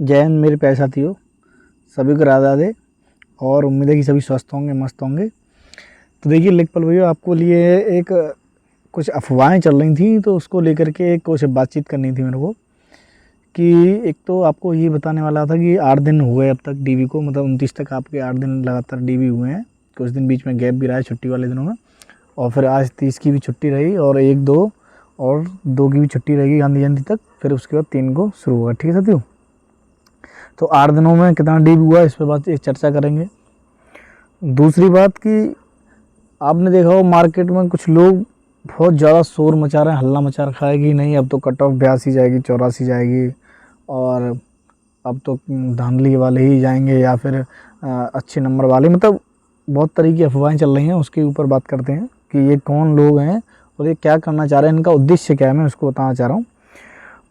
जय हिंद मेरे प्यारे साथियों, सभी को राधे राधे। और उम्मीद है कि सभी स्वस्थ होंगे, मस्त होंगे। तो देखिए लेखपाल भैया, आपको लिए एक कुछ अफवाहें चल रही थी, तो उसको लेकर के कुछ बातचीत करनी थी मेरे को। कि एक तो आपको ये बताने वाला था कि 8 दिन हुए अब तक डीवी को, मतलब 29 तक आपके 8 दिन लगातार डीवी हुए हैं। कुछ दिन बीच में गैप भी रहा है छुट्टी वाले दिनों में, और फिर आज 30 की भी छुट्टी रही, और 1, 2 और 2 की भी छुट्टी रहेगी गांधी जयंती तक। फिर उसके बाद 3 को शुरू होगा। ठीक है साथियों, तो 8 दिनों में कितना डीवी हुआ इस पर बात एक चर्चा करेंगे। दूसरी बात कि आपने देखा हो मार्केट में कुछ लोग बहुत ज़्यादा शोर मचा रहे हैं, हल्ला मचा रखा है कि नहीं अब तो कट ऑफ 82 जाएगी, 84 जाएगी, और अब तो धांधली वाले ही जाएंगे या फिर अच्छे नंबर वाले। मतलब बहुत तरह की अफवाहें चल रही हैं, उसके ऊपर बात करते हैं कि ये कौन लोग हैं और ये क्या करना चाह रहे हैं, इनका उद्देश्य क्या है, मैं उसको बताना चाह रहा हूँ।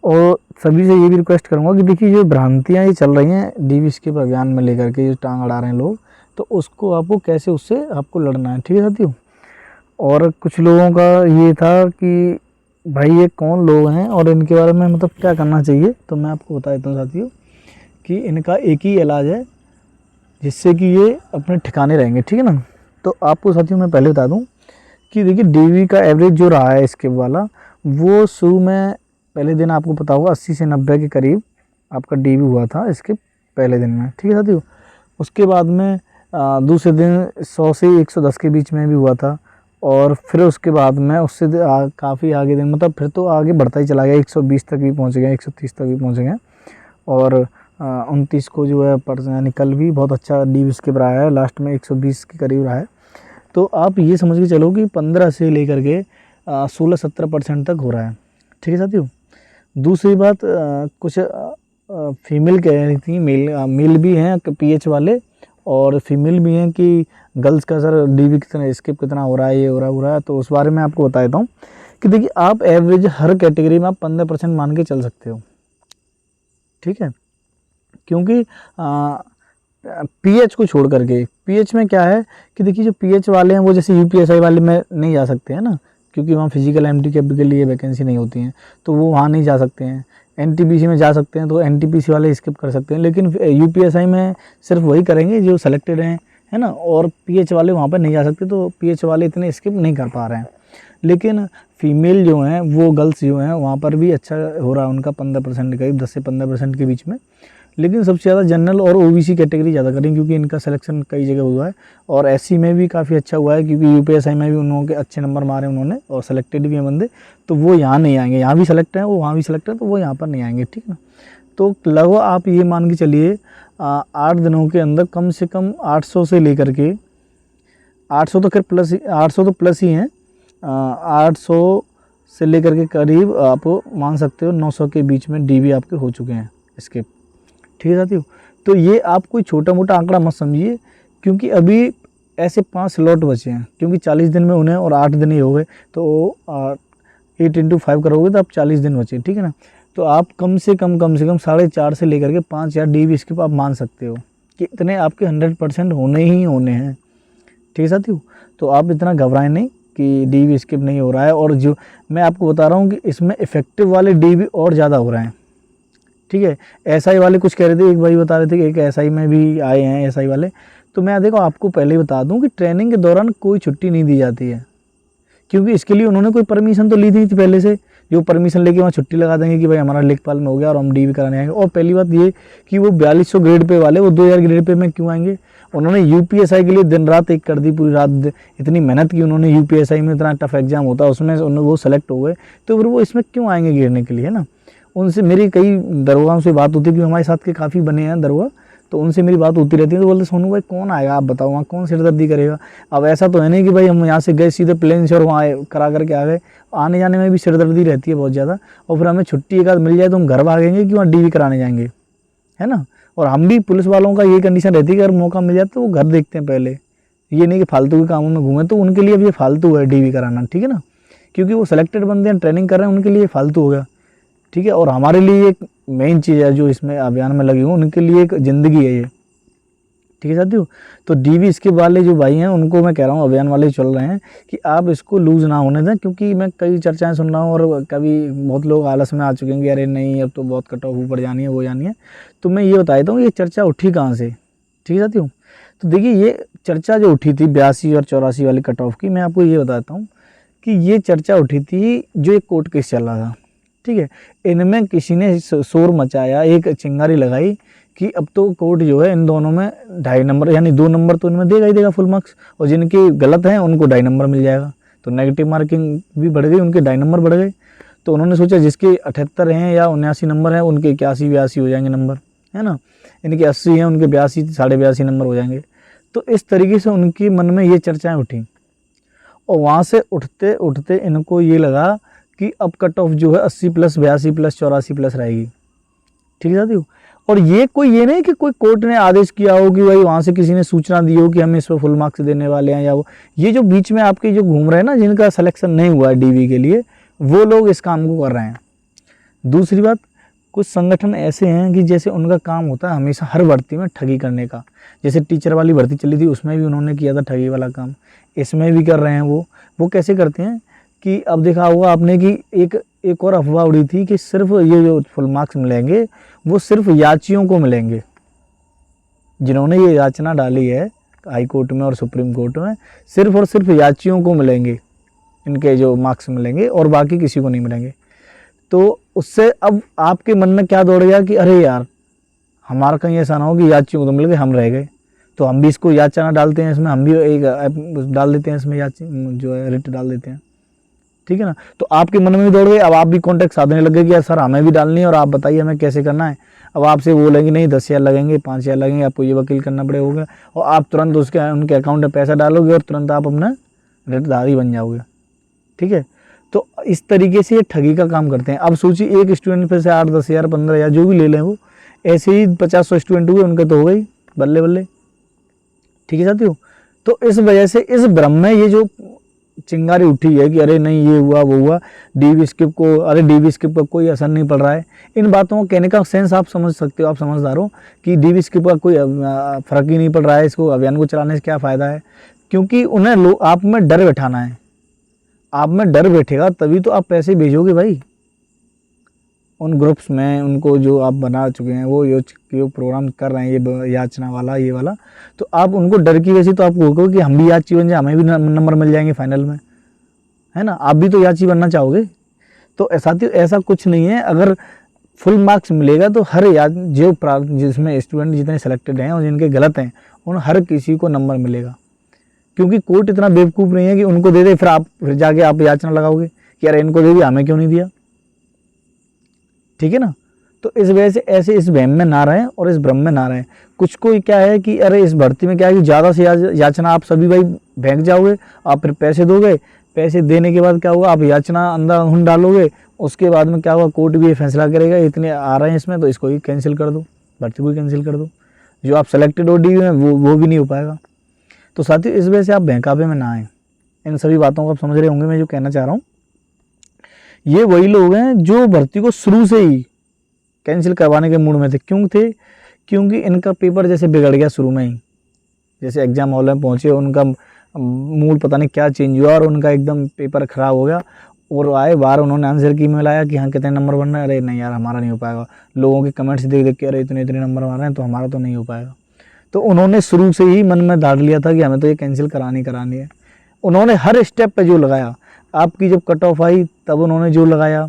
और सभी से ये भी रिक्वेस्ट करूँगा कि देखिए जो भ्रांतियाँ ये चल रही हैं डीवी स्किप अभियान में लेकर के, जो टांग अड़ा रहे हैं लोग, तो उसको आपको कैसे उससे आपको लड़ना है। ठीक है साथियों। और कुछ लोगों का ये था कि भाई ये कौन लोग हैं और इनके बारे में मतलब क्या करना चाहिए, तो मैं आपको बता देता हूँ साथियों कि इनका एक ही इलाज है जिससे कि ये अपने ठिकाने रहेंगे। ठीक है ना। तो आपको साथियों मैं पहले बता दूँ कि देखिए डीवी का एवरेज जो रहा है स्किप वाला, वो शुरू में पहले दिन आपको पता होगा 80 से 90 के करीब आपका डीवी हुआ था इसके पहले दिन में। ठीक है साथियों। उसके बाद में दूसरे दिन 100 से 110 के बीच में भी हुआ था, और फिर उसके बाद में उससे काफ़ी आगे दिन, मतलब फिर तो आगे बढ़ता ही चला गया, 120 तक भी पहुंच गया, 130 तक भी पहुंच गए। और 29 को जो है यानी कल भी बहुत अच्छा डीवी स्किप रहा है, लास्ट में 120 के करीब रहा है। तो आप ये समझ के चलो कि 15 से लेकर के 16-17% तक हो रहा है। ठीक है साथियों। दूसरी बात, कुछ फीमेल कह रही थी, मेल भी हैं पीएच वाले, और फीमेल भी हैं कि गर्ल्स का सर डीवी कितना स्किप कितना हो रहा है, ये हो रहा है। तो उस बारे में आपको बता देता हूँ कि देखिए आप एवरेज हर कैटेगरी में आप 15% मान के चल सकते हो। ठीक है। क्योंकि पीएच को छोड़ करके, पीएच में क्या है कि देखिए जो पीएच वाले हैं वो जैसे यूपीएसआई वाले में नहीं जा सकते हैं ना, क्योंकि वहाँ फिजिकल एमटी के लिए वैकेंसी नहीं होती हैं, तो वो वहाँ नहीं जा सकते हैं। एनटीपीसी में जा सकते हैं, तो एनटीपीसी वाले स्किप कर सकते हैं, लेकिन यूपीएसआई में सिर्फ वही करेंगे जो सेलेक्टेड हैं, है ना। और पीएच वाले वहाँ पर नहीं जा सकते, तो पीएच वाले इतने स्किप नहीं कर पा रहे हैं। लेकिन फीमेल जो हैं वो गर्ल्स जो हैं वहाँ पर भी अच्छा हो रहा है उनका, 15% करीब, 10 से 15% के बीच में। लेकिन सबसे ज़्यादा जनरल और ओबीसी कैटेगरी ज़्यादा करें, क्योंकि इनका सिलेक्शन कई जगह हुआ है। और एससी में भी काफ़ी अच्छा हुआ है, क्योंकि यूपीएसआई में भी उन के अच्छे नंबर मारे उन्होंने, और सेलेक्टेड भी हैं बंदे, तो वो यहाँ नहीं आएंगे। यहाँ भी सेलेक्ट हैं, वो वहाँ भी सेलेक्ट हैं, तो वो यहाँ पर नहीं आएंगे। ठीक है ना। तो लगभग आप ये मान के चलिए 8 दिनों के अंदर कम से कम 800 से लेकर के 800 तो खैर प्लस, 800 तो प्लस ही हैं, 800 से लेकर के करीब आप मान सकते हो 900 के बीच में डीवी आपके हो चुके हैं इसके। ठीक है साथियों। तो ये आप कोई छोटा मोटा आंकड़ा मत समझिए, क्योंकि अभी ऐसे 5 स्लॉट बचे हैं, क्योंकि 40 दिन में उन्हें, और 8 दिन ही हो गए, तो 8 इंटू 5 करोगे तो आप 40 दिन बचे। ठीक है ना। तो आप कम से कम 4.5 से लेकर के 5,000 डीवी स्किप आप मान सकते हो कि इतने आपके 100% होने ही होने हैं। ठीक है साथियों। तो आप इतना घबराएं नहीं कि डीवी स्किप नहीं हो रहा है। और जो मैं आपको बता रहा हूँ कि इसमें इफेक्टिव वाले डीवी और ज़्यादा हो रहे हैं। ठीक है। एसआई वाले कुछ कह रहे थे, एक भाई बता रहे थे कि एक एसआई में भी आए हैं एसआई वाले। तो मैं देखो आपको पहले ही बता दूं कि ट्रेनिंग के दौरान कोई छुट्टी नहीं दी जाती है, क्योंकि इसके लिए उन्होंने कोई परमिशन तो ली नहीं थी पहले से, जो परमिशन लेके वहाँ छुट्टी लगा देंगे कि भाई हमारा लेखपाल में हो गया और हम डीवी कराने आएंगे। और पहली बात ये कि वो 4200 ग्रेड पे वाले वो 2000 ग्रेड पे में क्यों आएंगे। उन्होंने यूपीएसआई के लिए दिन रात एक कर दी, पूरी रात इतनी मेहनत की उन्होंने, यूपीएसआई में इतना टफ एग्जाम होता है, उसमें वो सेलेक्ट हो गए, तो फिर वो इसमें क्यों आएंगे गिरने के लिए, है ना। उनसे मेरी कई दरोगाओं से बात होती है, क्योंकि हमारे साथ के काफ़ी बने हैं दरोगा, तो उनसे मेरी बात होती रहती है। तो बोलते सोनू भाई कौन आएगा, आप बताओ वहाँ कौन सिरदर्दी करेगा। अब ऐसा तो है नहीं कि भाई हम यहाँ से गए सीधे प्लेन से और वहाँ करा करके आ गए, आने जाने में भी सिरदर्दी रहती है बहुत ज़्यादा। और फिर हमें छुट्टी एक आध मिल जाए तो हम घर भागेंगे कि वहाँ डीवी कराने जाएंगे, है ना। और हम भी, पुलिस वालों का ये कंडीशन रहती है कि अगर मौका मिल जाए तो वो घर देखते हैं पहले, ये नहीं कि फालतू के कामों में घूमें। तो उनके लिए अब ये फालतू है डीवी कराना। ठीक है ना। क्योंकि वो सिलेक्टेड बंदे हैं, ट्रेनिंग कर रहे हैं, उनके लिए फालतू हो गया। ठीक है। और हमारे लिए एक मेन चीज़ है जो इसमें अभियान में लगी हूँ, उनके लिए एक ज़िंदगी है ये। ठीक है साथियों। तो डीवी स्किप वाले जो भाई हैं उनको मैं कह रहा हूँ, अभियान वाले चल रहे हैं, कि आप इसको लूज़ ना होने दें, क्योंकि मैं कई चर्चाएं सुन रहा हूँ और कभी बहुत लोग आलस में आ चुके हैं कि अरे नहीं अब तो बहुत कट ऑफ ऊपर जानी है वो जानी है। तो मैं ये बता देता हूँ ये चर्चा उठी कहाँ से, ठीक है साथियों। तो देखिए ये चर्चा जो उठी थी 82 और 84 वाली कट ऑफ की, मैं आपको ये बताता हूँ कि ये चर्चा उठी थी जो एक कोर्ट केस चल रहा था, ठीक है। इनमें किसी ने शोर मचाया, एक चिंगारी लगाई कि अब तो कोर्ट जो है इन दोनों में 2.5 नंबर यानी 2 नंबर तो इनमें देगा ही देगा फुल मार्क्स, और जिनके गलत हैं उनको 2.5 नंबर मिल जाएगा। तो नेगेटिव मार्किंग भी बढ़ गई, उनके 2.5 नंबर बढ़ गए। तो उन्होंने सोचा जिसके 78 हैं या 79 नंबर हैं उनके 81-82 हो जाएंगे नंबर, है ना। इनके 80 हैं उनके 82 82.5 नंबर हो जाएंगे। तो इस तरीके से उनके मन में ये चर्चाएं उठी, और वहाँ से उठते उठते इनको ये लगा कि अब कट ऑफ जो है 80 प्लस 82 प्लस 84 प्लस रहेगी, ठीक है साथियों। और ये कोई ये नहीं कि कोई कोर्ट ने आदेश किया हो कि भाई वहाँ से किसी ने सूचना दी हो कि हम इस पर फुल मार्क्स देने वाले हैं, या वो ये जो बीच में आपके जो घूम रहे हैं ना, जिनका सिलेक्शन नहीं हुआ है डीवी के लिए, वो लोग इस काम को कर रहे हैं। दूसरी बात, कुछ संगठन ऐसे हैं कि जैसे उनका काम होता है हमेशा हर भर्ती में ठगी करने का। जैसे टीचर वाली भर्ती चली थी उसमें भी उन्होंने किया था ठगी वाला काम, इसमें भी कर रहे हैं। वो कैसे करते हैं कि अब देखा होगा आपने कि एक और अफवाह उड़ी थी कि सिर्फ ये जो फुल मार्क्स मिलेंगे वो सिर्फ याचियों को मिलेंगे, जिन्होंने ये याचना डाली है हाई कोर्ट में और सुप्रीम कोर्ट में, सिर्फ और सिर्फ याचियों को मिलेंगे इनके जो मार्क्स मिलेंगे, और बाकी किसी को नहीं मिलेंगे। तो उससे अब आपके मन में क्या दौड़ गया कि अरे यार हमारा कहीं ऐसा ना हो कि याचियों को तो मिल गए हम रह गए, तो हम भी इसको याचना डालते हैं, इसमें हम भी एक ऐप डाल देते हैं, इसमें याची जो है रिट डाल देते हैं, ठीक है ना। तो आपके मन में भी दौड़ गए, अब आप भी कॉन्टैक्ट साधने लग गए कि यार सर हमें भी डालनी है और आप बताइए हमें कैसे करना है। अब आपसे वो बोलेंगे नहीं 10,000 लगेंगे, 5,000 लगेंगे, आपको ये वकील करना पड़ेगा, और आप तुरंत उनके अकाउंट में पैसा डालोगे और तुरंत आप अपना रिटधारी बन जाओगे, ठीक है। तो इस तरीके से ये ठगी का काम करते हैं। अब सोचिए एक स्टूडेंट पे से 8, 10,000, 15,000 जो भी ले लें, वो ऐसे ही 50-100 स्टूडेंट हुए उनके तो हो गई बल्ले बल्ले, ठीक है साथियों। तो इस वजह से इस भ्रम में ये जो चिंगारी उठी है कि अरे नहीं ये हुआ वो हुआ, डीवी स्किप को, अरे डीवी स्किप का कोई असर नहीं पड़ रहा है। इन बातों को कहने का सेंस आप समझ सकते हो, आप समझदार हो कि डीवी स्किप का कोई फर्क ही नहीं पड़ रहा है, इसको अभियान को चलाने से क्या फ़ायदा है। क्योंकि उन्हें आप में डर बैठाना है, आप में डर बैठेगा तभी तो आप पैसे भेजोगे भाई उन ग्रुप्स में, उनको जो आप बना चुके हैं, वो जो प्रोग्राम कर रहे हैं ये याचना वाला ये वाला, तो आप उनको डर की वजह से तो आपको होगा कि हम भी याची बन जाए, हमें भी नंबर मिल जाएंगे फाइनल में, है ना। आप भी तो याची बनना चाहोगे। तो साथियों ऐसा कुछ नहीं है, अगर फुल मार्क्स मिलेगा तो हर जो जिसमें स्टूडेंट जितने सेलेक्टेड हैं और जिनके गलत हैं उन हर किसी को नंबर मिलेगा। क्योंकि कोर्ट इतना बेवकूफ़ नहीं है कि उनको दे दे फिर जाके आप याचना लगाओगे कि यार इनको दे दिया हमें क्यों नहीं दिया, ठीक है ना। तो इस वजह से ऐसे इस वहम में ना रहें और इस भ्रम में ना रहें। कुछ को क्या है कि अरे इस भर्ती में क्या है कि ज़्यादा से याचना आप सभी भाई फेंक जाओगे, आप फिर पैसे दोगे, पैसे देने के बाद क्या होगा आप याचना अंदर डालोगे, उसके बाद में क्या होगा कोर्ट भी ये फैसला करेगा इतने आ रहे हैं इसमें तो इसको ही कैंसिल कर दो, भर्ती को ही कैंसिल कर दो, जो आप सेलेक्टेड हो डी में वो भी नहीं हो पाएगा। तो साथियों इस वजह से आप बहकावे में ना आएँ। इन सभी बातों को आप समझ रहे होंगे मैं जो कहना चाह रहा हूँ। ये वही लोग हैं जो भर्ती को शुरू से ही कैंसिल करवाने के मूड में थे। क्यों थे? क्योंकि इनका पेपर जैसे बिगड़ गया शुरू में ही, जैसे एग्ज़ाम हॉल में पहुँचे उनका मूड पता नहीं क्या चेंज हुआ और उनका एकदम पेपर ख़राब हो गया, और आए बाहर उन्होंने आंसर की में लाया कि हाँ कितने नंबर बन रहे हैं, अरे नहीं यार हमारा नहीं हो पाएगा। लोगों के कमेंट्स देख देख के अरे इतने इतने नंबर आ रहे हैं तो हमारा तो नहीं हो पाएगा। तो उन्होंने शुरू से ही मन में धार लिया था कि हमें तो ये कैंसिल करानी है। उन्होंने हर स्टेप पे जो लगाया, आपकी जब कट ऑफ आई तब उन्होंने जो लगाया,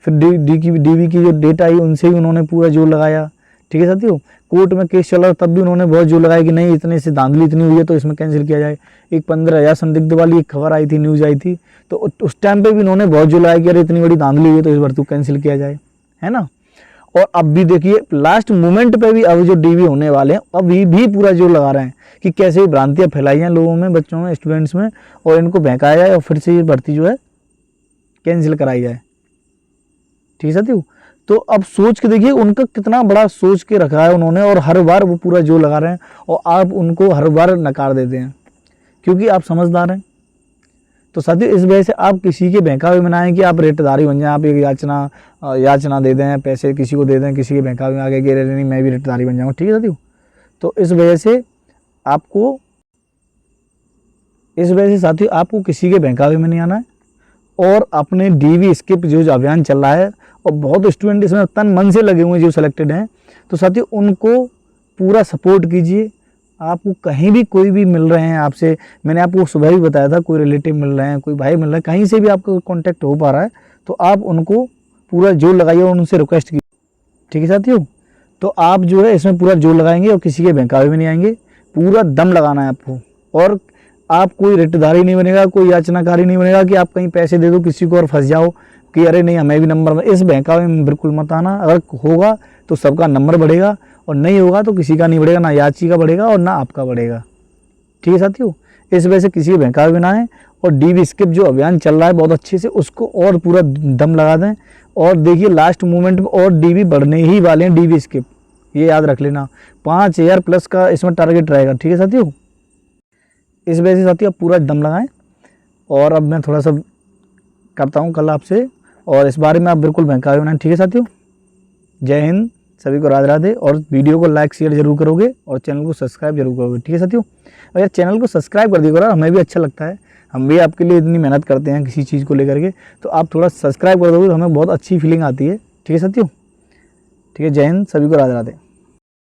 फिर डीवी की जो डेट आई उनसे ही उन्होंने पूरा जोर लगाया, ठीक है साथियों। कोर्ट में केस चला तब भी उन्होंने बहुत जोर लगाया कि नहीं इतने से धांधली इतनी हुई है तो इसमें कैंसिल किया जाए। एक 15,000 संदिग्ध वाली एक खबर आई थी, न्यूज़ आई थी, तो उस टाइम पे भी उन्होंने बहुत जोर लगाया कि अरे इतनी बड़ी धांधली हुई है तो इस भर्ती को कैंसिल किया जाए, है ना। और अब भी देखिए लास्ट मोमेंट पे भी अब जो डीवी होने वाले हैं अभी भी पूरा जोर लगा रहे हैं कि कैसे भ्रांतियाँ फैलाई हैं लोगों में, बच्चों में, स्टूडेंट्स में, और इनको बहकाया जाए और फिर से ये भर्ती जो है कैंसिल कराई जाए, ठीक है साथियों। तो अब सोच के देखिए उनका कितना बड़ा सोच के रखा है उन्होंने, और हर बार वो पूरा जोर लगा रहे हैं और आप उनको हर बार नकार देते हैं क्योंकि आप समझदार हैं। तो साथियों इस वजह से आप किसी के बहकावे में ना आए कि आप रेटदारी बन जाएं, आप एक याचना दे दें, पैसे किसी को दे दें, किसी के बहकावे में आ गए कि अरे नहीं मैं भी रेटदारी बन जाऊँ, ठीक है साथियों। तो इस वजह से आपको इस वजह से साथियों आपको किसी के बहकावे में नहीं आना है और अपने डीवी स्किप जो अभियान चल रहा है और बहुत स्टूडेंट इसमें तन मन से लगे हुए हैं जो सिलेक्टेड हैं, तो साथियों उनको पूरा सपोर्ट कीजिए। आपको कहीं भी कोई भी मिल रहे हैं आपसे, मैंने आपको सुबह भी बताया था, कोई रिलेटिव मिल रहे हैं, कोई भाई मिल रहा है, कहीं से भी आपको कांटेक्ट हो पा रहा है तो आप उनको पूरा जोर लगाइए और उनसे रिक्वेस्ट कीजिए। ठीक है साथियों, तो आप जो है इसमें पूरा जोर लगाएंगे और किसी के बहकावे में नहीं आएंगे, पूरा दम लगाना है आपको। और आप कोई रिश्तेदारी नहीं बनेगा, कोई याचनाकारी नहीं बनेगा कि आप कहीं पैसे दे दो किसी को और फंस जाओ कि अरे नहीं हमें भी नंबर में, इस बहकावे में बिल्कुल मत आना। अगर होगा तो सबका नंबर बढ़ेगा और नहीं होगा तो किसी का नहीं बढ़ेगा, ना याची का बढ़ेगा और ना आपका बढ़ेगा। ठीक है साथियों, इस वजह से किसी के बहकावे में ना आए और डीवी स्किप जो अभियान चल रहा है बहुत अच्छे से उसको और पूरा दम लगा दें। और देखिए लास्ट मोमेंट में और डीवी बढ़ने ही वाले हैं, डीवी स्किप ये याद रख लेना, 5000 प्लस का इसमें टारगेट रहेगा। ठीक है साथियों, इस वजह से साथियों आप पूरा दम लगाएं। और अब मैं थोड़ा सा करता हूं कल आपसे और इस बारे में आप बिल्कुल बहकावे बनाएं। ठीक है साथियों, जय हिंद, सभी को राधे राधे। और वीडियो को लाइक शेयर जरूर करोगे और चैनल को सब्सक्राइब जरूर करोगे। ठीक है साथियों, अगर चैनल को सब्सक्राइब कर दिया हमें भी अच्छा लगता है, हम भी आपके लिए इतनी मेहनत करते हैं किसी चीज़ को लेकर के, तो आप थोड़ा सब्सक्राइब कर दोगे तो हमें बहुत अच्छी फीलिंग आती है। ठीक है साथियों, ठीक है, जय हिंद, सभी को राधे राधे।